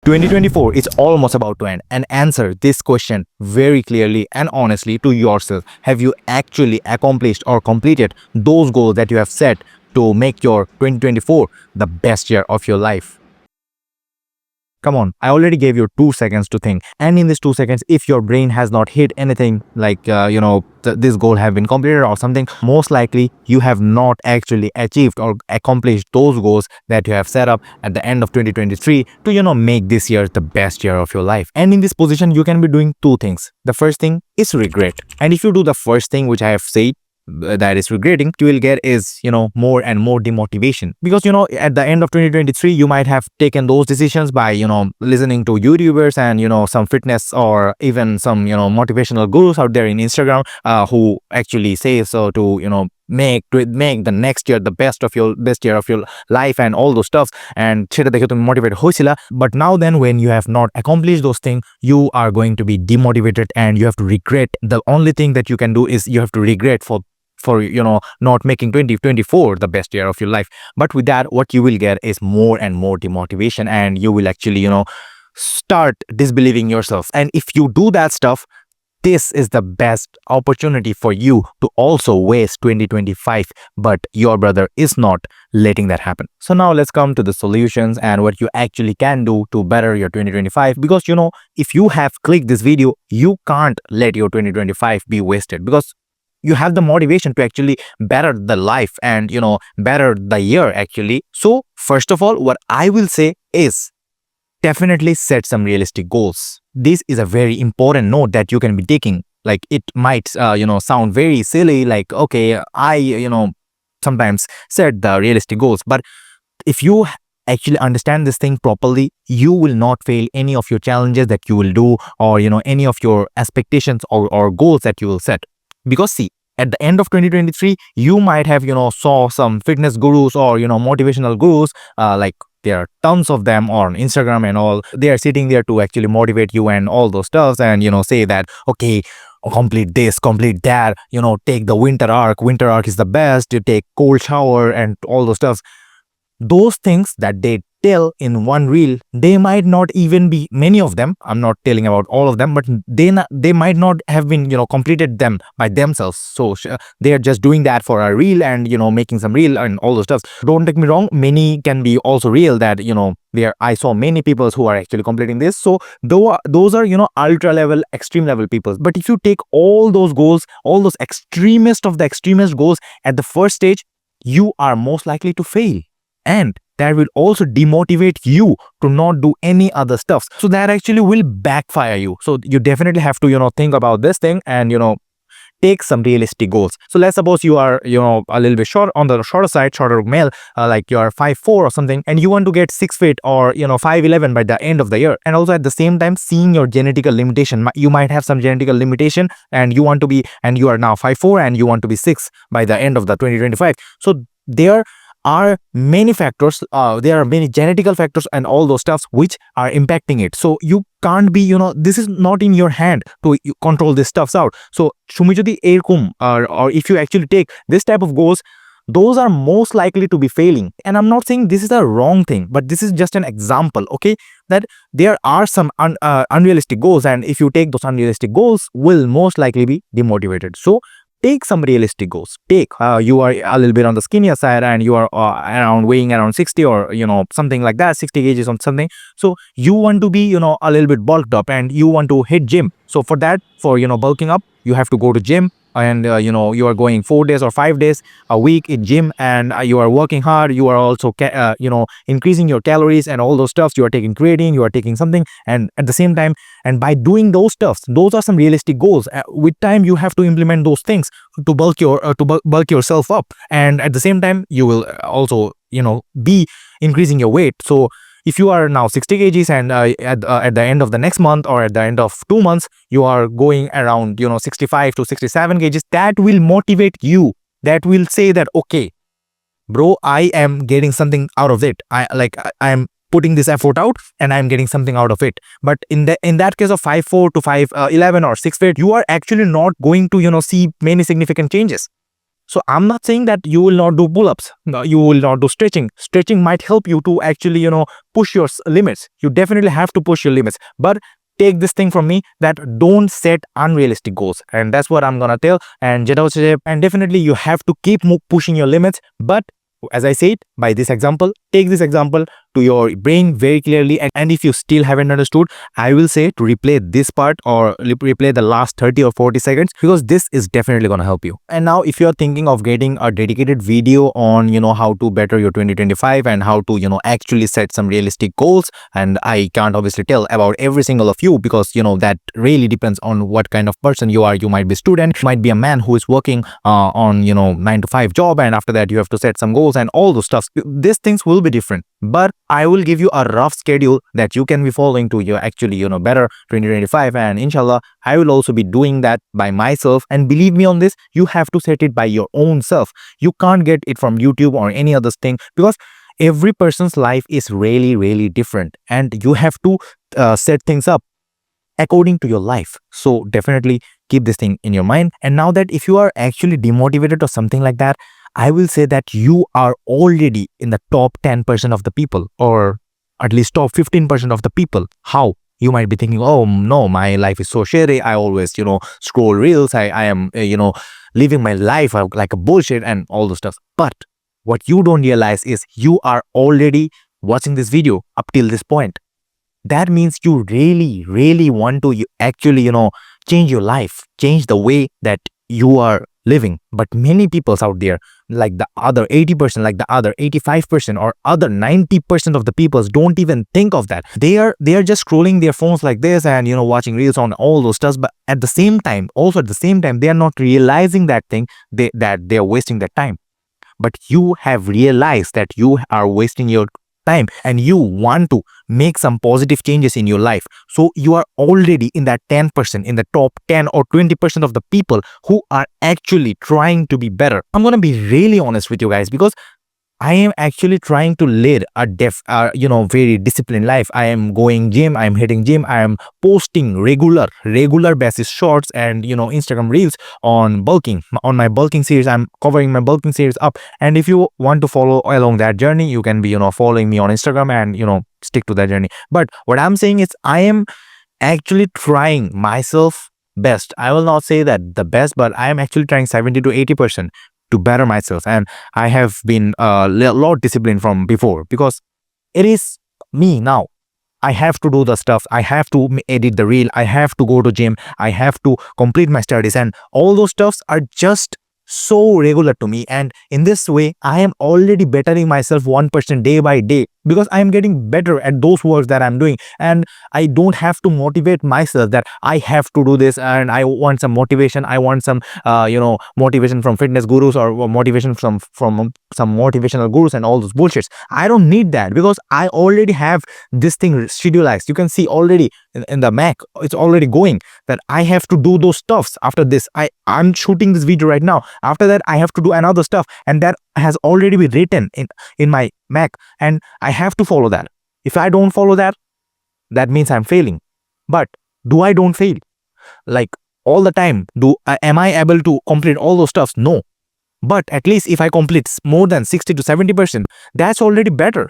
2024 is almost about to end, and answer this question very clearly and honestly to yourself. Have you actually accomplished or completed those goals that you have set to make your 2024 the best year of your life? Come on, I already gave you 2 seconds to think. And in these 2 seconds, if your brain has not hit anything like, this goal have been completed or something, most likely you have not actually achieved or accomplished those goals that you have set up at the end of 2023 to, make this year the best year of your life. And in this position, you can be doing 2 things. The first thing is regret. And if you do the first thing, which I have said, that is regretting, you will get is more and more demotivation, because at the end of 2023 you might have taken those decisions by listening to YouTubers and some fitness or even some motivational gurus out there in Instagram who actually say so to make the next year the best year of your life and all those stuff, and সেটা দেখে তুমি motivated হইছিলা. But now then, when you have not accomplished those things, you are going to be demotivated and you have to regret. The only thing that you can do is you have to regret for not making 2024 the best year of your life. But with that, what you will get is more and more demotivation, and you will actually start disbelieving yourself. And if you do that stuff, this is the best opportunity for you to also waste 2025, but your brother is not letting that happen. So now let's come to the solutions and what you actually can do to better your 2025, because if you have clicked this video, you can't let your 2025 be wasted, because you have the motivation to actually better the life and better the year actually. So first of all, what I will say is definitely set some realistic goals. This is a very important note that you can be taking. Like, it might sound very silly, like, okay, I sometimes set the realistic goals, but if you actually understand this thing properly, you will not fail any of your challenges that you will do, or any of your expectations or goals that you will set. Because see, at the end of 2023, you might have saw some fitness gurus or motivational gurus, like there are tons of them on Instagram and all. They are sitting there to actually motivate you and all those stuff, and say that, okay, complete this, complete that, take the winter arc is the best, you take cold shower and all those stuff. Those things that they tell in one reel, they might not even be, many of them, I'm not telling about all of them, but they might not have been completed them by themselves. So they are just doing that for a reel and making some reel and all those stuff. Don't take me wrong, many can be also real that I saw many people who are actually completing this. So those are ultra level, extreme level people. But if you take all those goals, all those extremist of the extremist goals at the first stage, you are most likely to fail, and that will also demotivate you to not do any other stuff. So that actually will backfire you. So you definitely have to think about this thing and take some realistic goals. So let's suppose you are a little bit short, on the shorter side, shorter male, like you are 5'4" or something, and you want to get 6 feet or 5'11" by the end of the year. And also at the same time, seeing your genetical limitation, you might have some genetical limitation and you want to be, and you are now 5'4" and you want to be 6 by the end of the 2025. So there are many factors, there are many genetical factors and all those stuffs which are impacting it. So you can't be, this is not in your hand to control this stuffs out. So তুমি যদি এরকম or if you actually take this type of goals, those are most likely to be failing. And I'm not saying this is a wrong thing, but this is just an example, okay, that there are some unrealistic goals, and if you take those unrealistic goals, will most likely be demotivated. So take some realistic goals. Take you are a little bit on the skinnier side and you are weighing around 60 or something like that, 60 kgs on something. So you want to be a little bit bulked up and you want to hit gym. So for that, for bulking up, you have to go to gym, and you are going 4 days or 5 days a week in gym, and you are working hard. You are also increasing your calories and all those stuff. You are taking creatine, you are taking something, and at the same time, and by doing those stuffs, those are some realistic goals. With time, you have to implement those things to bulk yourself up, and at the same time, you will also be increasing your weight. So if you are now 60 kgs and at the end of the next month or at the end of 2 months, you are going around 65 to 67 kgs, that will motivate you. That will say that, okay, bro, I am getting something out of it. I am putting this effort out and I'm getting something out of it. But in that case of 5'4" to 5'11" or 6 feet, you are actually not going to see many significant changes. So I'm not saying that you will not do pull-ups, no, you will not do stretching. Stretching might help you to actually, push your limits. You definitely have to push your limits, but take this thing from me, that don't set unrealistic goals, and that's what I'm gonna tell. And and definitely you have to keep pushing your limits, but as I said, by this example, take this example to your brain very clearly. And if you still haven't understood, I will say to replay this part or replay the last 30 or 40 seconds, because this is definitely going to help you. And now if you're thinking of getting a dedicated video on, how to better your 2025 and how to, actually set some realistic goals, and I can't obviously tell about every single of you, because, that really depends on what kind of person you are. You might be a student, you might be a man who is working on, 9 to 5 job, and after that you have to set some goals and all those stuff. These things will be different, but I will give you a rough schedule that you can be following to your actually, better 2025. And inshallah, I will also be doing that by myself. And believe me on this, you have to set it by your own self. You can't get it from YouTube or any other thing, because every person's life is really, really different, and you have to set things up according to your life. So definitely keep this thing in your mind. And now that if you are actually demotivated or something like that, I will say that you are already in the top 10% of the people, or at least top 15% of the people. How? You might be thinking, oh no, my life is so shitty. I always, scroll reels. I am, living my life like a bullshit and all those stuff. But what you don't realize is you are already watching this video up till this point. That means you really, really want to actually, change your life, change the way that you are living. But many people out there, like the other 80%, like the other 85%, or other 90% of the people don't even think of that. They are just scrolling their phones like this and, watching reels on all those stuff. But at the same time, they are not realizing that that they are wasting their time. But you have realized that you are wasting your time and you want to make some positive changes in your life. So you are already in that 10%, in the top 10 or 20% of the people who are actually trying to be better. I'm gonna be really honest with you guys, because I am actually trying to lead a very disciplined life. I am going gym, I am hitting gym, I am posting regular basis shorts and, Instagram reels on bulking. On my bulking series, I'm covering my bulking series up. And if you want to follow along that journey, you can be, following me on Instagram and, stick to that journey. But what I'm saying is I am actually trying myself best. I will not say that the best, but I am actually trying 70 to 80% to better myself. And I have been a lot disciplined from before, because it is me now. I have to do the stuff. I have to edit the reel. I have to go to gym. I have to complete my studies, and all those stuffs are just so regular to me. And in this way, I am already bettering myself 1% day by day, because I am getting better at those works that I'm doing. And I don't have to motivate myself that I have to do this, and I want some motivation. I want some, motivation from fitness gurus, or motivation from some motivational gurus and all those bullshits. I don't need that, because I already have this thing schedulized. You can see already in the Mac, it's already going that I have to do those stuffs. After this, I'm shooting this video right now. After that, I have to do another stuff, and that has already been written in my Mac, and I have to follow that. If I don't follow that, that means I'm failing. But do I don't fail? Like all the time, am I able to complete all those stuffs? No. But at least if I complete more than 60 to 70%, that's already better,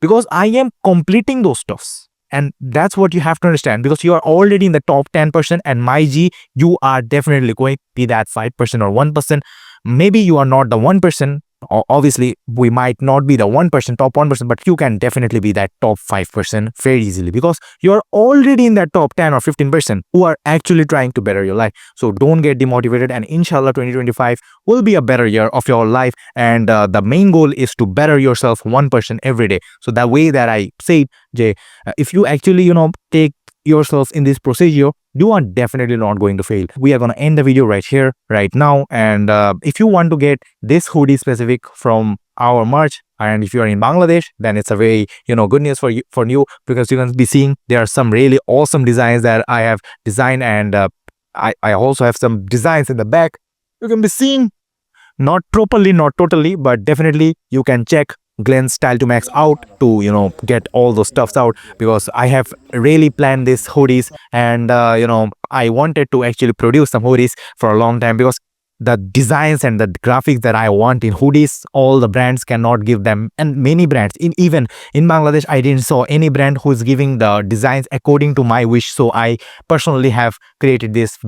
because I am completing those stuffs. And that's what you have to understand, because you are already in the top 10%, and my G, you are definitely going to be that 5% or 1%. Maybe you are not the 1%. Obviously, we might not be the 1%, top 1%, but you can definitely be that top 5% very easily, because you are already in that top 10 or 15% who are actually trying to better your life. So don't get demotivated, and inshallah 2025 will be a better year of your life. And the main goal is to better yourself 1% every day. So that way that I said, Jay, if you actually, take yourself in this procedure, you are definitely not going to fail. We are going to end the video right here, right now. And if you want to get this hoodie specific from our merch, and if you are in Bangladesh, then it's a very, good news for you, because you can be seeing there are some really awesome designs that I have designed. And I also have some designs in the back. You can be seeing, not properly, not totally, but definitely you can check Glenn's Style to Max out to get all those stuffs out, because I have really planned these hoodies. And I wanted to actually produce some hoodies for a long time, because the designs and the graphics that I want in hoodies. All the brands cannot give them, and many brands, even in Bangladesh, I didn't saw any brand who is giving the designs according to my wish. So I personally have created this.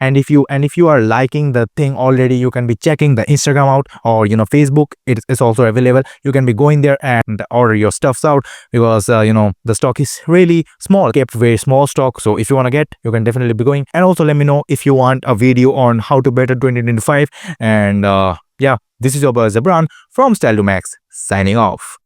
And if you are liking the thing already, you can be checking the Instagram out, or Facebook. It's also available. You can be going there and order your stuffs out, because the stock is really small, kept very small stock. So if you want to get, you can definitely be going. And also let me know if you want a video on how to better 2025. And yeah, this is your boy Zabran from Style to Max, signing off.